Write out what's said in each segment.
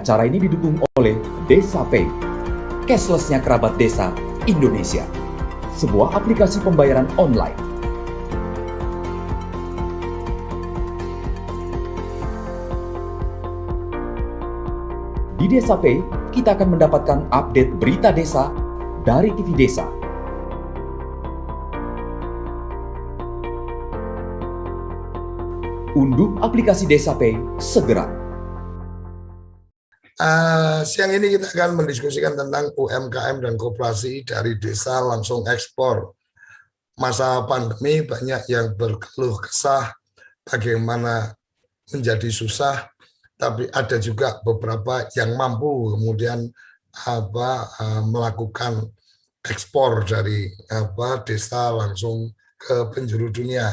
Acara ini didukung oleh Desa Pay, cashless-nya kerabat desa Indonesia, sebuah aplikasi pembayaran online. Di Desa Pay, kita akan mendapatkan update berita desa dari TV Desa. Unduh aplikasi Desa Pay segera. Siang ini kita akan mendiskusikan tentang UMKM dan koperasi dari desa langsung ekspor. Masa pandemi banyak yang berkeluh kesah bagaimana menjadi susah, tapi ada juga beberapa yang mampu kemudian melakukan ekspor dari desa langsung ke penjuru dunia.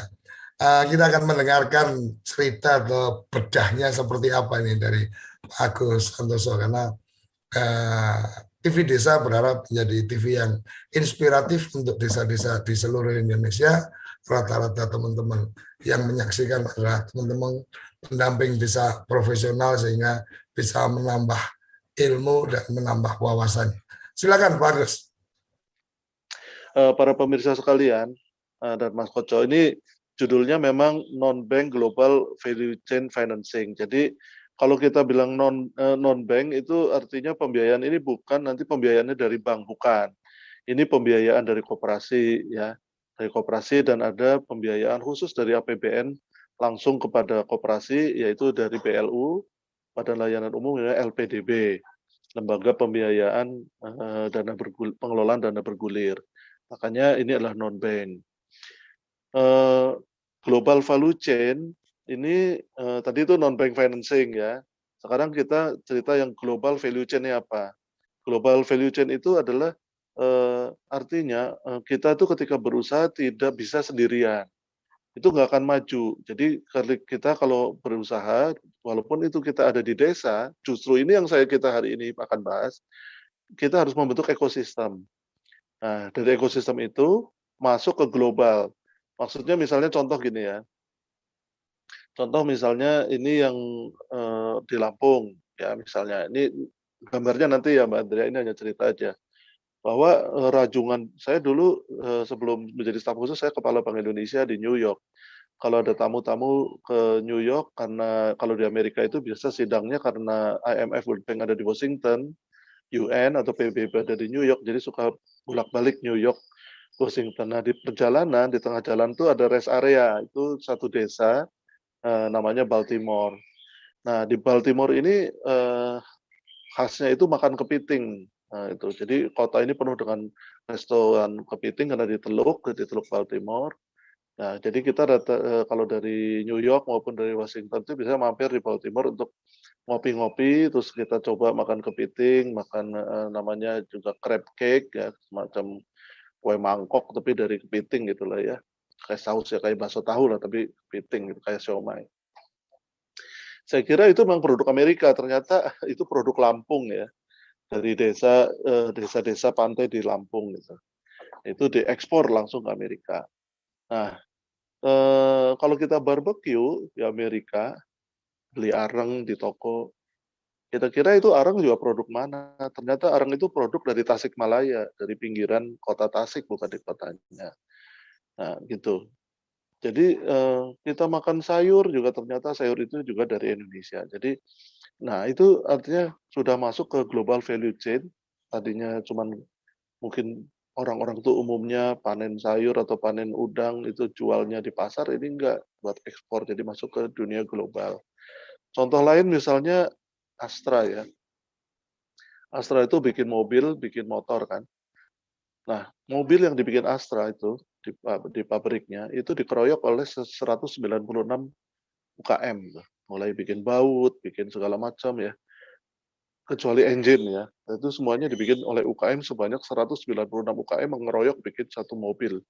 Kita akan mendengarkan cerita atau bedahnya seperti apa ini dari Pak Agus Santoso, karena TV Desa berharap menjadi TV yang inspiratif untuk desa-desa di seluruh Indonesia. Rata-rata teman-teman yang menyaksikan adalah teman-teman pendamping desa profesional sehingga bisa menambah ilmu dan menambah wawasan. Silakan Pak Agus. Para pemirsa sekalian dan Mas Koco, ini judulnya memang non-bank global value chain financing. Jadi kalau kita bilang non-bank itu artinya pembiayaan ini bukan nanti pembiayaannya dari bank, bukan. Ini pembiayaan dari koperasi ya, dari koperasi, dan ada pembiayaan khusus dari APBN langsung kepada koperasi, yaitu dari BLU, Badan Layanan Umum, ya, LPDB, Lembaga Pembiayaan Pengelolaan Dana Bergulir. Makanya ini adalah non-bank. Global value chain ini tadi itu non-bank financing ya. Sekarang kita cerita yang global value chain-nya apa? Global value chain itu adalah artinya kita tuh ketika berusaha tidak bisa sendirian. Itu nggak akan maju. Jadi kita kalau berusaha, walaupun itu kita ada di desa, justru ini yang kita hari ini akan bahas, kita harus membentuk ekosistem. Nah, dari ekosistem itu masuk ke global. Maksudnya misalnya contoh gini ya. Contoh misalnya ini yang di Lampung ya, misalnya ini gambarnya nanti ya Mbak Andrea, ini hanya cerita aja bahwa rajungan saya dulu sebelum menjadi staf khusus, saya kepala Bank Indonesia di New York. Kalau ada tamu-tamu ke New York, karena kalau di Amerika itu biasa sidangnya karena IMF World Bank ada di Washington, UN atau PBB ada di New York, jadi suka bolak-balik New York, Washington. Nah, di perjalanan, di tengah jalan tuh ada rest area, itu satu desa namanya Baltimore. Nah, di Baltimore ini khasnya itu makan kepiting. Nah, itu. Jadi kota ini penuh dengan restoran kepiting karena di Teluk Baltimore. Nah, jadi kita kalau dari New York maupun dari Washington itu bisa mampir di Baltimore untuk ngopi-ngopi, terus kita coba makan kepiting, makan namanya juga crab cake ya, semacam kue mangkok tapi dari kepiting gitulah ya. Kayak saus ya, kayak bakso tahu lah, tapi kepiting gitu, kayak siomay. Saya kira itu memang produk Amerika, ternyata itu produk Lampung ya, dari desa-desa pantai di Lampung gitu. Itu diekspor langsung ke Amerika. Nah, kalau kita barbecue di Amerika, beli areng di toko, kita kira itu areng juga produk mana? Ternyata areng itu produk dari Tasikmalaya, dari pinggiran kota Tasik, bukan di kotanya. Nah, gitu. Jadi kita makan sayur juga ternyata sayur itu juga dari Indonesia. Jadi, nah itu artinya sudah masuk ke global value chain. Tadinya cuman mungkin orang-orang itu umumnya panen sayur atau panen udang itu jualnya di pasar, ini enggak, buat ekspor, jadi masuk ke dunia global. Contoh lain misalnya Astra ya. Astra itu bikin mobil, bikin motor kan. Nah, mobil yang dibikin Astra itu di pabriknya itu dikeroyok oleh 196 UKM, mulai bikin baut, bikin segala macam ya, kecuali engine ya, itu semuanya dibikin oleh UKM sebanyak 196 UKM mengeroyok bikin satu mobil.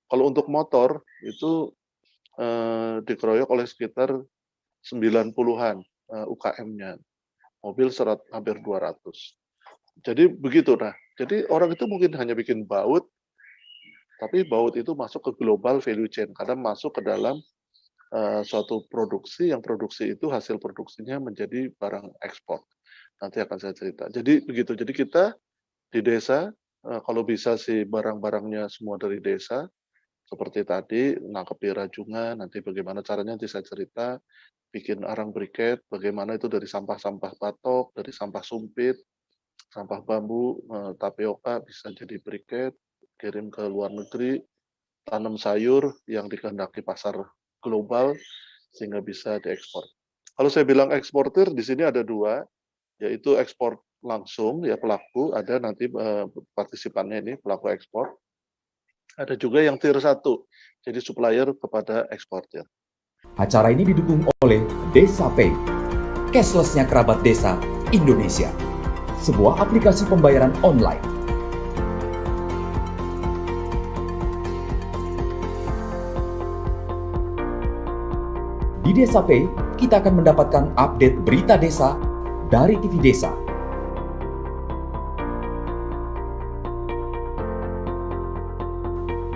Kalau untuk motor itu dikeroyok oleh sekitar 90-an UKM-nya, mobil hampir 200. Jadi begitu. Nah, jadi orang itu mungkin hanya bikin baut, tapi baut itu masuk ke global value chain karena masuk ke dalam suatu produksi, yang produksi itu hasil produksinya menjadi barang ekspor. nanti akan saya cerita. Jadi begitu, jadi kita di desa, kalau bisa sih barang-barangnya semua dari desa, seperti tadi nangkep di rajungan, nanti bagaimana caranya nanti saya cerita, bikin arang briket, bagaimana itu dari sampah-sampah batok, dari sampah sumpit, sampah bambu, tapioka bisa jadi briket, kirim ke luar negeri, tanam sayur yang dikehendaki pasar global sehingga bisa diekspor. Kalau saya bilang eksportir di sini ada 2, yaitu ekspor langsung ya pelaku, ada nanti partisipannya ini pelaku ekspor. Ada juga yang tier 1, jadi supplier kepada eksportir. Acara ini didukung oleh Desa Pay, cashless-nya kerabat desa Indonesia. Sebuah aplikasi pembayaran online. Di Desa Pay, kita akan mendapatkan update berita desa dari TV Desa.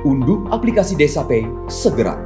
Unduh aplikasi Desa Pay segera.